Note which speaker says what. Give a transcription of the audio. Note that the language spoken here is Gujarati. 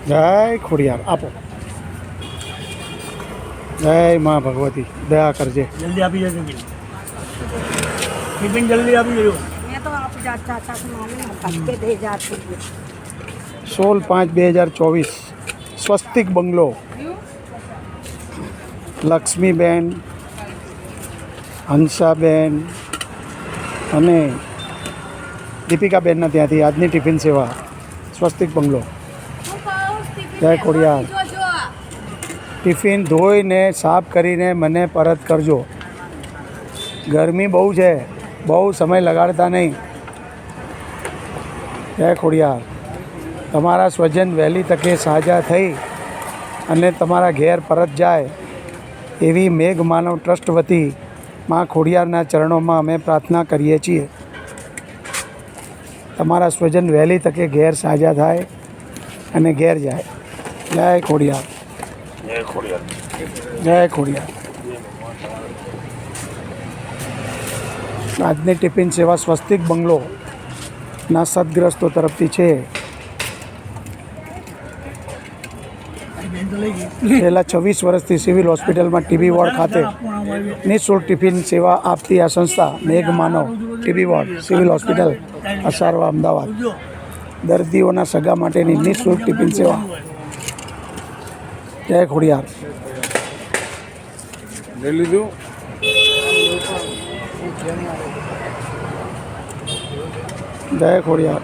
Speaker 1: જય ખોડિયાર આપો. જય માં ભગવતી દયા કરજે.
Speaker 2: જલ્દી આપી જજો ટિફિન જલ્દી આપી જજો.
Speaker 3: मैं तो आप जाता था तो मालूम करके दे जाती हूँ
Speaker 1: 16/5/2024 સ્વસ્તિક બંગલો. લક્ષ્મીબેન, હંસાબેન અને દીપિકાબેનના ત્યાંથી આજની ટિફિન સેવા સ્વસ્તિક બંગલો. જય ખોડિયાર. ટિફિન ધોઈને સાફ કરીને મને પરત કરજો. ગરમી બહુ છે, બહુ સમય લગાડતા નહીં. જય ખોડિયાર. તમારા સ્વજન વહેલી તકે સાજા થઈ અને તમારા ઘેર પરત જાય એવી મેઘ માનવ ટ્રસ્ટ વતી માં ખોડિયારના ચરણોમાં અમે પ્રાર્થના કરીએ છીએ. તમારા સ્વજન વહેલી તકે ઘેર સાજા થાય અને ઘેર જાય. જય ખોડિયાર.
Speaker 2: જય ખોડિયાર.
Speaker 1: જય ખોડિયાર. આજની ટિફિન સેવા સ્વસ્તિક બંગલોના સદગ્રસ્તો તરફથી છે. છેલ્લા 26 વર્ષથી સિવિલ હોસ્પિટલમાં ટીબી વોર્ડ ખાતે નિઃશુલ્ક ટિફિન સેવા આપતી આ સંસ્થા Megh Manav TB ward civil hospital Asarwa Ahmedabad દર્દીઓના સગા માટેની નિઃશુલ્ક ટિફિન સેવા. જય ખોડિયાર. લઈ લીધું. જય ખોડિયાર.